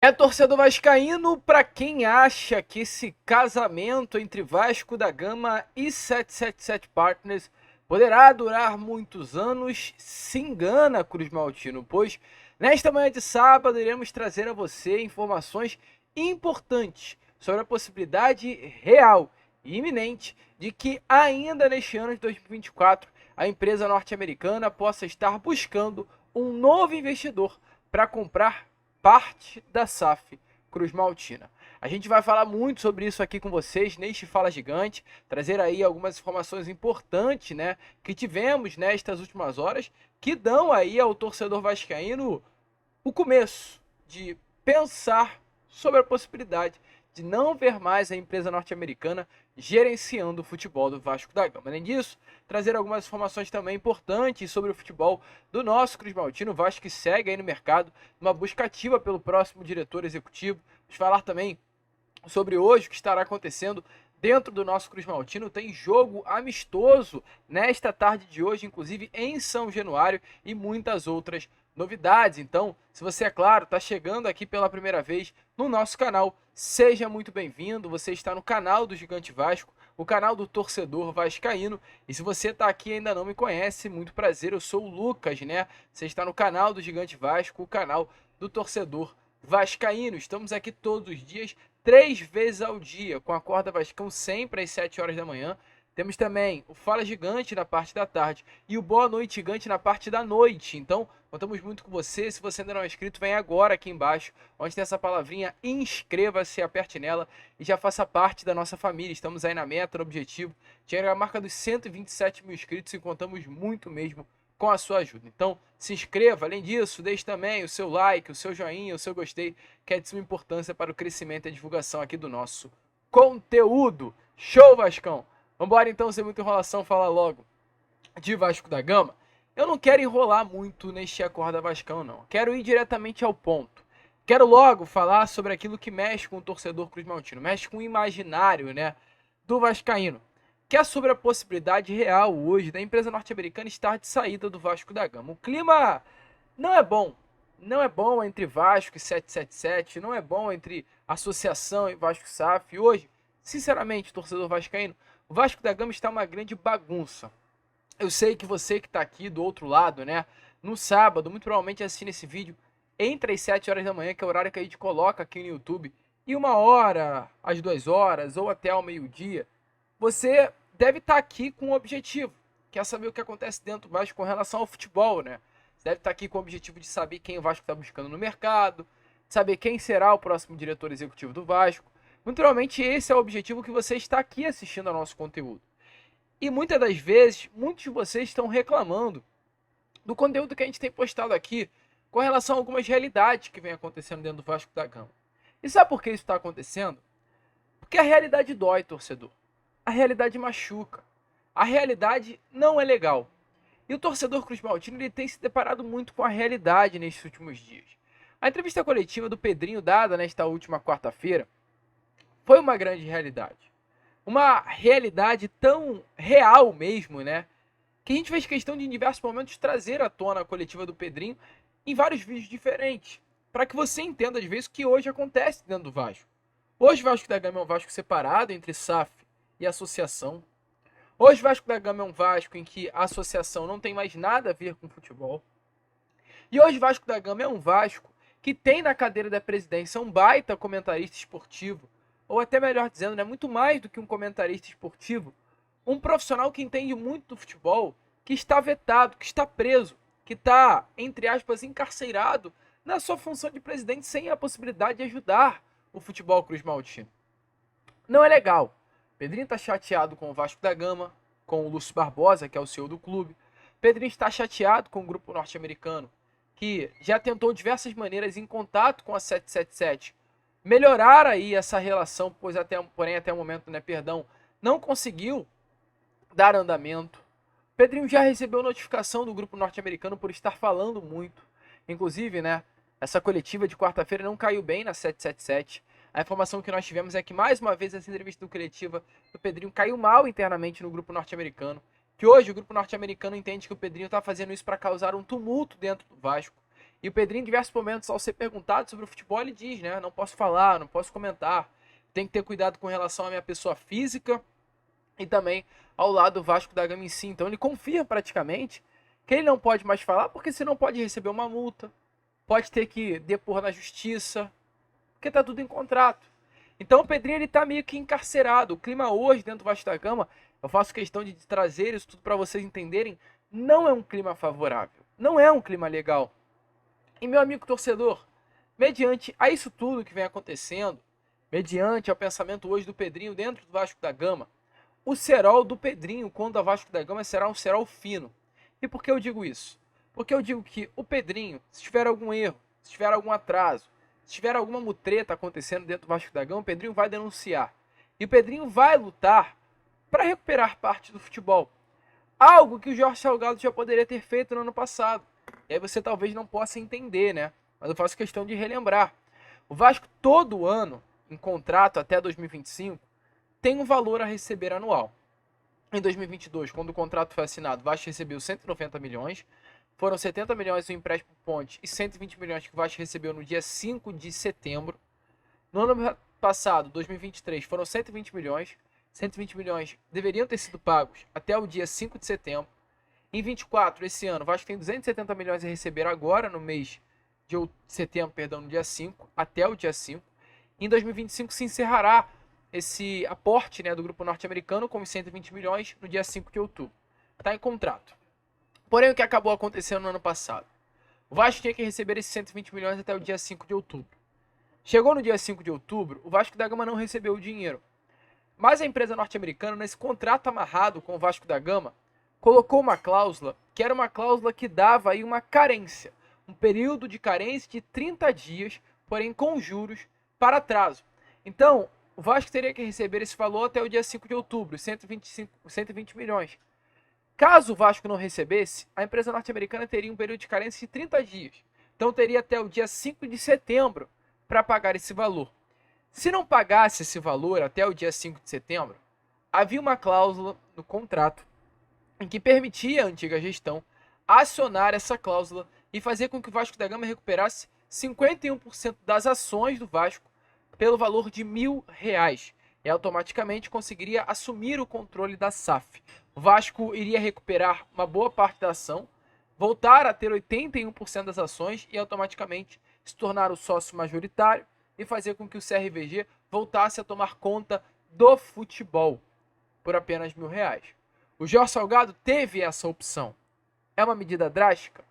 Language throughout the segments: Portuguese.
É torcedor vascaíno para quem acha que esse casamento entre Vasco da Gama e 777 Partners poderá durar muitos anos, se engana, Cruz Maltino, pois nesta manhã de sábado iremos trazer a você informações importantes sobre a possibilidade real e iminente de que ainda neste ano de 2024 a empresa norte-americana possa estar buscando um novo investidor para comprar parte da SAF Cruz Maltina. A gente vai falar muito sobre isso aqui com vocês neste Fala Gigante, trazer aí algumas informações importantes, né, que tivemos nestas últimas horas, que dão aí ao torcedor vascaíno o começo de pensar sobre a possibilidade de não ver mais a empresa norte-americana gerenciando o futebol do Vasco da Gama. Além disso, trazer algumas informações também importantes sobre o futebol do nosso Cruz Maltino, o Vasco que segue aí no mercado, numa busca ativa pelo próximo diretor executivo. Vamos falar também sobre hoje o que estará acontecendo dentro do nosso Cruz Maltino. Tem jogo amistoso nesta tarde de hoje, inclusive em São Januário, e muitas outras novidades. Então, se você, é claro, está chegando aqui pela primeira vez no nosso canal, seja muito bem-vindo. Você está no canal do Gigante Vasco, o canal do torcedor vascaíno. E se você está aqui e ainda não me conhece, muito prazer, eu sou o Lucas, né? Você está no canal do Gigante Vasco, o canal do torcedor vascaíno. Estamos aqui todos os dias, 3 vezes ao dia, com a Acorda Vascão sempre às 7 horas da manhã. Temos também o Fala Gigante na parte da tarde e o Boa Noite Gigante na parte da noite. Então, contamos muito com você. Se você ainda não é inscrito, vem agora aqui embaixo, onde tem essa palavrinha, inscreva-se, aperte nela e já faça parte da nossa família. Estamos aí na meta, no objetivo, de chegar a marca dos 127 mil inscritos e contamos muito mesmo com a sua ajuda. Então, se inscreva. Além disso, deixe também o seu like, o seu joinha, o seu gostei, que é de suma importância para o crescimento e a divulgação aqui do nosso conteúdo. Show, Vascão! Vambora então, sem muita enrolação, falar logo de Vasco da Gama. Eu não quero enrolar muito neste Acorda Vascão, não. Quero ir diretamente ao ponto. Quero logo falar sobre aquilo que mexe com o torcedor Cruz Maltino, mexe com o imaginário, né, do vascaíno, que é sobre a possibilidade real hoje da empresa norte-americana estar de saída do Vasco da Gama. O clima não é bom. Não é bom entre Vasco e 777, não é bom entre associação e Vasco SAF. Hoje, sinceramente, torcedor vascaíno, o Vasco da Gama está uma grande bagunça. Eu sei que você que está aqui do outro lado, né, no sábado, muito provavelmente assistindo esse vídeo entre as 7 horas da manhã, que é o horário que a gente coloca aqui no YouTube, e 1 hora, às 2 horas, ou até ao meio-dia, você deve estar aqui com um objetivo, que é saber o que acontece dentro do Vasco com relação ao futebol, né? Você deve estar aqui com o objetivo de saber quem o Vasco está buscando no mercado, saber quem será o próximo diretor executivo do Vasco. Naturalmente, esse é o objetivo que você está aqui assistindo ao nosso conteúdo. E muitas das vezes, muitos de vocês estão reclamando do conteúdo que a gente tem postado aqui com relação a algumas realidades que vem acontecendo dentro do Vasco da Gama. E sabe por que isso está acontecendo? Porque a realidade dói, torcedor. A realidade machuca. A realidade não é legal. E o torcedor Cruz Maltino ele tem se deparado muito com a realidade nestes últimos dias. A entrevista coletiva do Pedrinho dada nesta última quarta-feira foi uma grande realidade. Uma realidade tão real mesmo, né? Que a gente fez questão de em diversos momentos trazer à tona a coletiva do Pedrinho em vários vídeos diferentes. Para que você entenda, às vezes, o que hoje acontece dentro do Vasco. Hoje o Vasco da Gama é um Vasco separado entre SAF e associação. Hoje o Vasco da Gama é um Vasco em que a associação não tem mais nada a ver com futebol. E hoje o Vasco da Gama é um Vasco que tem na cadeira da presidência um baita comentarista esportivo, ou até melhor dizendo, né, muito mais do que um comentarista esportivo, um profissional que entende muito do futebol, que está vetado, que está preso, que está, entre aspas, encarcerado na sua função de presidente sem a possibilidade de ajudar o futebol Cruz Maltino. Não é legal. Pedrinho está chateado com o Vasco da Gama, com o Lúcio Barbosa, que é o CEO do clube. Pedrinho está chateado com o grupo norte-americano, que já tentou diversas maneiras em contato com a 777 melhorar aí essa relação, porém até o momento, né, perdão, não conseguiu dar andamento. Pedrinho já recebeu notificação do grupo norte-americano por estar falando muito. Inclusive, né, essa coletiva de quarta-feira não caiu bem na 777. A informação que nós tivemos é que, mais uma vez, essa entrevista coletiva do Pedrinho caiu mal internamente no grupo norte-americano. Que hoje o grupo norte-americano entende que o Pedrinho está fazendo isso para causar um tumulto dentro do Vasco. E o Pedrinho, em diversos momentos, ao ser perguntado sobre o futebol, ele diz, né? Não posso falar, não posso comentar. Tem que ter cuidado com relação à minha pessoa física e também ao lado do Vasco da Gama em si. Então ele confia praticamente que ele não pode mais falar, porque senão pode receber uma multa, pode ter que depor na justiça, porque tá tudo em contrato. Então o Pedrinho ele tá meio que encarcerado. O clima hoje dentro do Vasco da Gama, eu faço questão de trazer isso tudo para vocês entenderem, não é um clima favorável, não é um clima legal. E meu amigo torcedor, mediante a isso tudo que vem acontecendo, mediante ao pensamento hoje do Pedrinho dentro do Vasco da Gama, o cerol do Pedrinho contra o Vasco da Gama será um cerol fino. E por que eu digo isso? Porque eu digo que o Pedrinho, se tiver algum erro, se tiver algum atraso, se tiver alguma mutreta acontecendo dentro do Vasco da Gama, o Pedrinho vai denunciar. E o Pedrinho vai lutar para recuperar parte do futebol. Algo que o Jorge Salgado já poderia ter feito no ano passado. E aí você talvez não possa entender, né? Mas eu faço questão de relembrar. O Vasco todo ano, em contrato até 2025, tem um valor a receber anual. Em 2022, quando o contrato foi assinado, o Vasco recebeu 190 milhões. Foram 70 milhões no empréstimo ponte e 120 milhões que o Vasco recebeu no dia 5 de setembro. No ano passado, 2023, foram 120 milhões. 120 milhões deveriam ter sido pagos até o dia 5 de setembro. Em 24, esse ano, o Vasco tem 270 milhões a receber agora no mês de setembro, perdão, no dia 5, até o dia 5. Em 2025 se encerrará esse aporte, né, do grupo norte-americano com os 120 milhões no dia 5 de outubro. Está em contrato. Porém, o que acabou acontecendo no ano passado? O Vasco tinha que receber esses 120 milhões até o dia 5 de outubro. Chegou no dia 5 de outubro, o Vasco da Gama não recebeu o dinheiro. Mas a empresa norte-americana, nesse contrato amarrado com o Vasco da Gama, colocou uma cláusula que era uma cláusula que dava aí uma carência, um período de carência de 30 dias, porém com juros, para atraso. Então, o Vasco teria que receber esse valor até o dia 5 de outubro, 120 milhões. Caso o Vasco não recebesse, a empresa norte-americana teria um período de carência de 30 dias. Então teria até o dia 5 de setembro para pagar esse valor. Se não pagasse esse valor até o dia 5 de setembro, havia uma cláusula no contrato em que permitia a antiga gestão acionar essa cláusula e fazer com que o Vasco da Gama recuperasse 51% das ações do Vasco pelo valor de R$1.000 e automaticamente conseguiria assumir o controle da SAF. O Vasco iria recuperar uma boa parte da ação, voltar a ter 81% das ações e automaticamente se tornar o sócio majoritário e fazer com que o CRVG voltasse a tomar conta do futebol por apenas R$1.000. O Jorge Salgado teve essa opção. É uma medida drástica?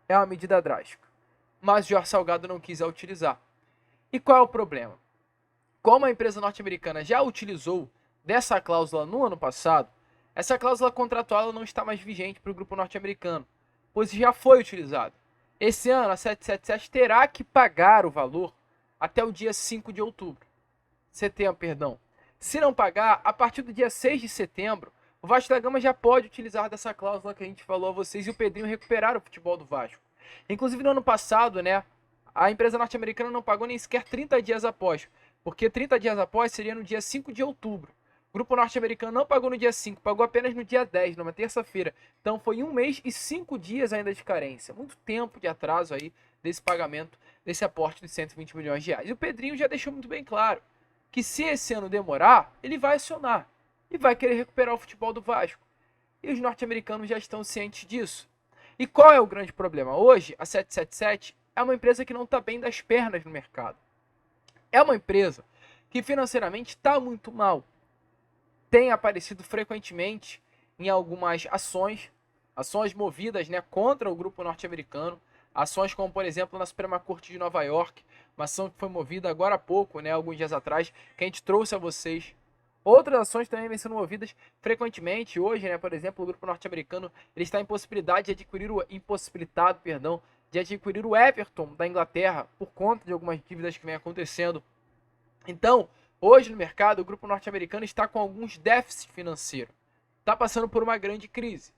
É uma medida drástica. Mas o Jorge Salgado não quis a utilizar. E qual é o problema? Como a empresa norte-americana já utilizou dessa cláusula no ano passado, essa cláusula contratual não está mais vigente para o grupo norte-americano, pois já foi utilizada. Esse ano, a 777 terá que pagar o valor até o dia 5 de outubro. Setembro, perdão. Se não pagar, a partir do dia 6 de setembro, o Vasco da Gama já pode utilizar dessa cláusula que a gente falou a vocês e o Pedrinho recuperar o futebol do Vasco. Inclusive no ano passado, né, a empresa norte-americana não pagou nem sequer 30 dias após, porque 30 dias após seria no dia 5 de outubro. O grupo norte-americano não pagou no dia 5, pagou apenas no dia 10, numa terça-feira. Então foi 1 mês e 5 dias ainda de carência. Muito tempo de atraso aí desse pagamento, desse aporte de 120 milhões de reais. E o Pedrinho já deixou muito bem claro que se esse ano demorar, ele vai acionar e vai querer recuperar o futebol do Vasco. E os norte-americanos já estão cientes disso. E qual é o grande problema? Hoje, a 777 é uma empresa que não está bem das pernas no mercado. É uma empresa que financeiramente está muito mal. Tem aparecido frequentemente em algumas ações movidas, né, contra o grupo norte-americano. Ações como, por exemplo, na Suprema Corte de Nova York, uma ação que foi movida agora há pouco, né, alguns dias atrás, que a gente trouxe a vocês. Outras ações também vêm sendo movidas frequentemente. Hoje, né, por exemplo, o grupo norte-americano ele está impossibilitado de adquirir o Everton da Inglaterra por conta de algumas dívidas que vem acontecendo. Então, hoje no mercado, o grupo norte-americano está com alguns déficits financeiros. Está passando por uma grande crise.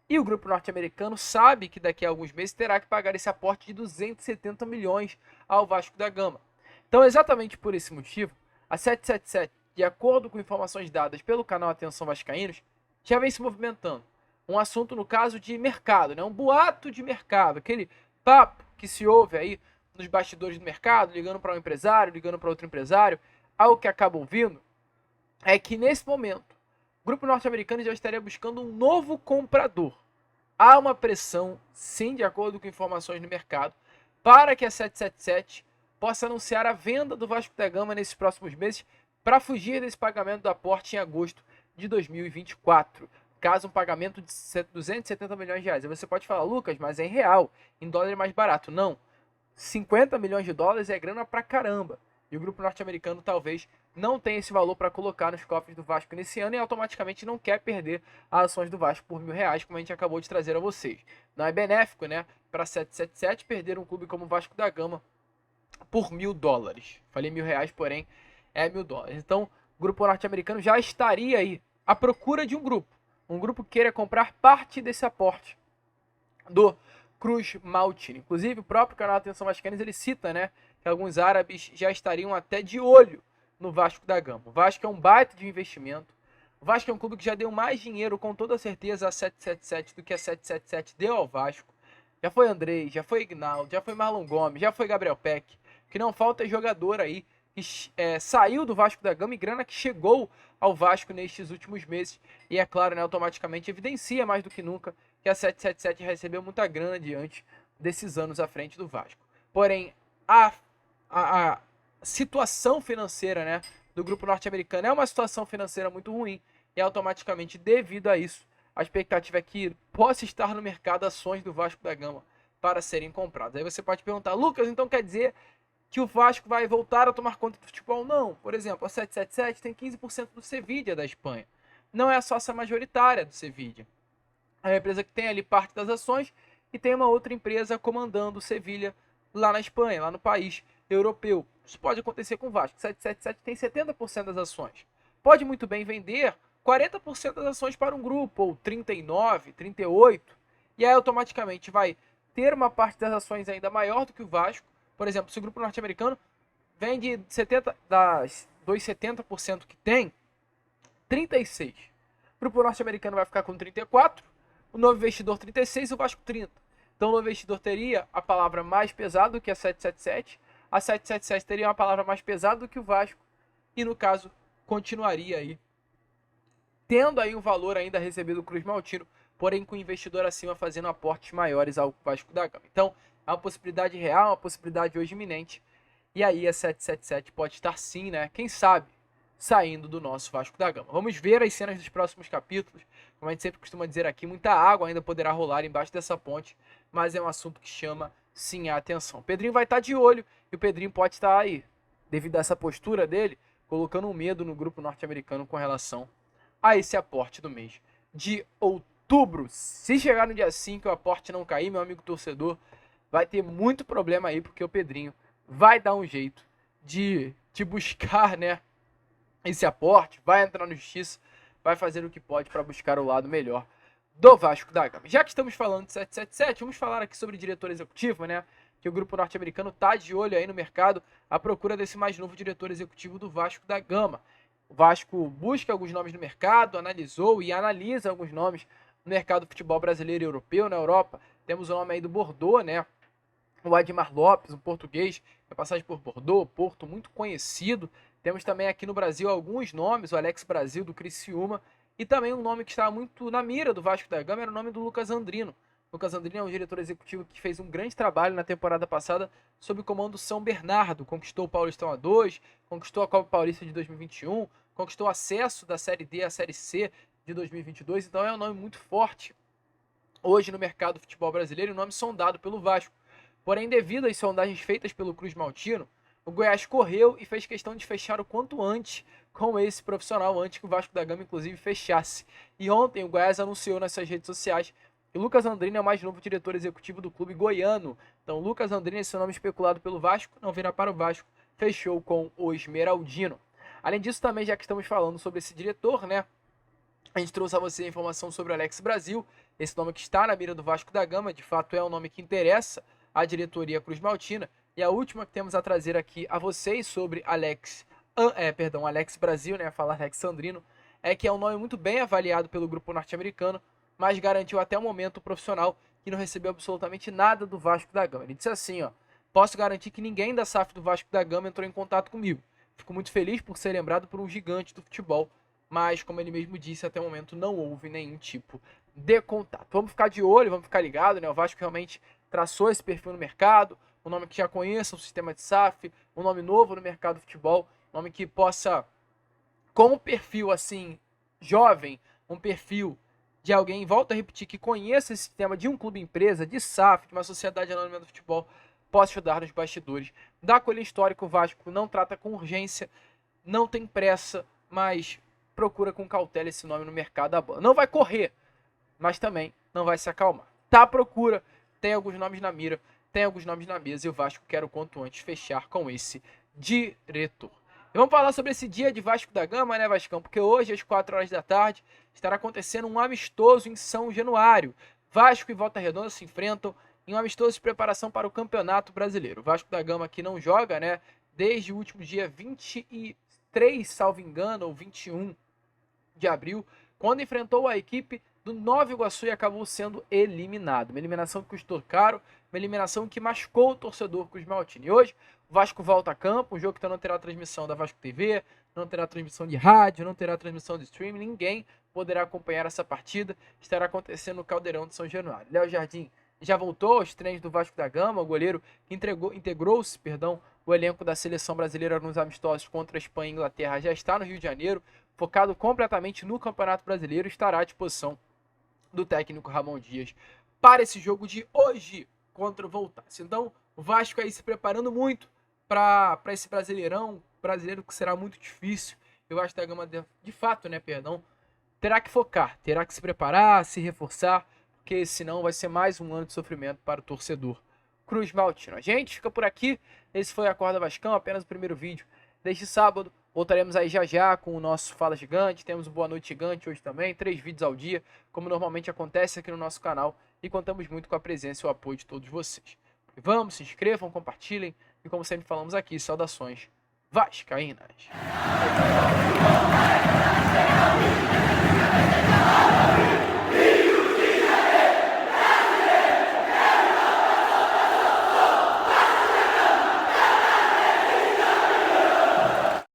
E o grupo norte-americano sabe que daqui a alguns meses terá que pagar esse aporte de 270 milhões ao Vasco da Gama. Então, exatamente por esse motivo, a 777, de acordo com informações dadas pelo canal Atenção Vascaínos, já vem se movimentando. Um assunto, no caso, de mercado, né? Um boato de mercado, aquele papo que se ouve aí nos bastidores do mercado, ligando para um empresário, ligando para outro empresário, algo que acaba ouvindo, é que nesse momento, o grupo norte-americano já estaria buscando um novo comprador. Há uma pressão, sim, de acordo com informações no mercado, para que a 777 possa anunciar a venda do Vasco da Gama nesses próximos meses para fugir desse pagamento do aporte em agosto de 2024. Caso um pagamento de 270 milhões de reais. Aí você pode falar, Lucas, mas é em real, em dólar é mais barato. Não, 50 milhões de dólares é grana pra caramba. E o grupo norte-americano talvez não tenha esse valor para colocar nos cofres do Vasco nesse ano e automaticamente não quer perder as ações do Vasco por R$1.000, como a gente acabou de trazer a vocês. Não é benéfico, né, para a 777 perder um clube como o Vasco da Gama por $1.000. Falei R$1.000, porém é $1.000. Então, o grupo norte-americano já estaria aí à procura de um grupo que queira comprar parte desse aporte do Cruz Maltini. Inclusive, o próprio canal Atenção Vascaínos, ele cita, né, que alguns árabes já estariam até de olho no Vasco da Gama. O Vasco é um baita de investimento. O Vasco é um clube que já deu mais dinheiro, com toda certeza, a 777 do que a 777 deu ao Vasco. Já foi Andrei, já foi Ignaldo, já foi Marlon Gomes, já foi Gabriel Peck. O que não falta é jogador aí que saiu do Vasco da Gama e grana que chegou ao Vasco nestes últimos meses. E é claro, né, automaticamente evidencia mais do que nunca que a 777 recebeu muita grana diante desses anos à frente do Vasco. Porém, a situação financeira, né, do grupo norte-americano é uma situação financeira muito ruim e automaticamente, devido a isso, a expectativa é que possa estar no mercado ações do Vasco da Gama para serem compradas. Aí você pode perguntar, Lucas, então quer dizer que o Vasco vai voltar a tomar conta do futebol? Não. Por exemplo, a 777 tem 15% do Sevilla da Espanha. Não é a sócia majoritária do Sevilla. É uma empresa que tem ali parte das ações e tem uma outra empresa comandando o Sevilla lá na Espanha, lá no país europeu. Isso pode acontecer com o Vasco. 777 tem 70% das ações. Pode muito bem vender 40% das ações para um grupo, ou 39%, 38%, e aí automaticamente vai ter uma parte das ações ainda maior do que o Vasco. Por exemplo, se o grupo norte-americano vende 70% que tem, 36%. O grupo norte-americano vai ficar com 34%, o novo investidor 36% e o Vasco 30%. Então o novo investidor teria a palavra mais pesada do que a 777, a 777 teria uma palavra mais pesada do que o Vasco, e no caso continuaria aí tendo aí um valor ainda recebido do Cruz Maltino, porém com o investidor acima fazendo aportes maiores ao Vasco da Gama. Então é uma possibilidade real, uma possibilidade hoje iminente, e aí a 777 pode estar sim, né, quem sabe, saindo do nosso Vasco da Gama. Vamos ver as cenas dos próximos capítulos. Como a gente sempre costuma dizer aqui, muita água ainda poderá rolar embaixo dessa ponte, mas é um assunto que chama sim a atenção. O Pedrinho vai estar de olho e o Pedrinho pode estar aí, devido a essa postura dele, colocando um medo no grupo norte-americano com relação a esse aporte do mês de outubro. Se chegar no dia 5 e o aporte não cair, meu amigo torcedor, vai ter muito problema aí, porque o Pedrinho vai dar um jeito de buscar, né, esse aporte, vai entrar na justiça, vai fazer o que pode para buscar o lado melhor do Vasco da Gama. Já que estamos falando de 777, vamos falar aqui sobre diretor executivo, né? Que o grupo norte-americano está de olho aí no mercado à procura desse mais novo diretor executivo do Vasco da Gama. O Vasco busca alguns nomes no mercado, analisou e analisa alguns nomes no mercado do futebol brasileiro e europeu. Na Europa, temos o nome aí do Bordeaux, né? O Admar Lopes, um português, que passagem por Bordeaux, Porto, muito conhecido. Temos também aqui no Brasil alguns nomes, o Alex Brasil, do Criciúma, e também um nome que estava muito na mira do Vasco da Gama era o nome do Lucas Andrino. Lucas Andrino é um diretor executivo que fez um grande trabalho na temporada passada sob o comando do São Bernardo. Conquistou o Paulistão A2, conquistou a Copa Paulista de 2021, conquistou acesso da Série D à Série C de 2022. Então é um nome muito forte hoje no mercado do futebol brasileiro, um nome sondado pelo Vasco. Porém, devido às sondagens feitas pelo Cruz Maltino, o Goiás correu e fez questão de fechar o quanto antes com esse profissional, antes que o Vasco da Gama, inclusive, fechasse. E ontem o Goiás anunciou nas suas redes sociais que o Lucas Andrino é o mais novo diretor executivo do clube goiano. Então, Lucas Andrino, esse nome especulado pelo Vasco, não virá para o Vasco, fechou com o Esmeraldino. Além disso, também, já que estamos falando sobre esse diretor, né? A gente trouxe a você a informação sobre o Alex Brasil, esse nome que está na mira do Vasco da Gama, de fato é um nome que interessa à diretoria Cruz Maltina. E a última que temos a trazer aqui a vocês sobre Alex Brasil, né, falar Alex Sandrino, é que é um nome muito bem avaliado pelo grupo norte-americano, mas garantiu até o momento o profissional e não recebeu absolutamente nada do Vasco da Gama. Ele disse assim, ó: posso garantir que ninguém da SAF do Vasco da Gama entrou em contato comigo. Fico muito feliz por ser lembrado por um gigante do futebol, mas, como ele mesmo disse, até o momento não houve nenhum tipo de contato. Vamos ficar de olho, vamos ficar ligado, né? O Vasco realmente traçou esse perfil no mercado, um nome que já conheça o sistema de SAF, um nome novo no mercado do futebol, um nome que possa, com um perfil assim, jovem, um perfil de alguém, volto a repetir, que conheça esse sistema de um clube empresa, de SAF, de uma sociedade anônima do futebol, possa ajudar nos bastidores da colha histórica. O Vasco não trata com urgência, não tem pressa, mas procura com cautela esse nome no mercado da bola. Não vai correr, mas também não vai se acalmar. Tá à procura, tem alguns nomes na mira, tem alguns nomes na mesa e o Vasco quer o quanto antes fechar com esse diretor. E vamos falar sobre esse dia de Vasco da Gama, né, Vascão? Porque hoje, às 4 horas da tarde, estará acontecendo um amistoso em São Januário. Vasco e Volta Redonda se enfrentam em um amistoso de preparação para o Campeonato Brasileiro. O Vasco da Gama que não joga, né, desde o último dia 23, salvo engano, ou 21 de abril, quando enfrentou a equipe do Nova Iguaçu e acabou sendo eliminado. Uma eliminação que custou caro, uma eliminação que machucou o torcedor Cruz Maltini. E hoje, o Vasco volta a campo, um jogo que não terá transmissão da Vasco TV, não terá transmissão de rádio, não terá transmissão de streaming, ninguém poderá acompanhar essa partida. Estará acontecendo no Caldeirão de São Januário. Léo Jardim já voltou aos treinos do Vasco da Gama, o goleiro que integrou-se, o elenco da seleção brasileira nos amistosos contra a Espanha e Inglaterra, já está no Rio de Janeiro, focado completamente no Campeonato Brasileiro, estará à disposição do técnico Ramon Dias para esse jogo de hoje contra o Voltaço. Então, o Vasco aí se preparando muito para esse brasileiro que será muito difícil. Eu acho que a Gama, de fato, né, terá que focar, terá que se preparar, se reforçar, porque senão vai ser mais um ano de sofrimento para o torcedor Cruz Maltino. A gente fica por aqui. Esse foi a Acorda Vascão, apenas o primeiro vídeo deste sábado. Voltaremos aí já já com o nosso Fala Gigante. Temos o Boa Noite Gigante hoje também, 3 vídeos ao dia, como normalmente acontece aqui no nosso canal. E contamos muito com a presença e o apoio de todos vocês. Vamos, se inscrevam, compartilhem. E como sempre falamos aqui, saudações vascaínas.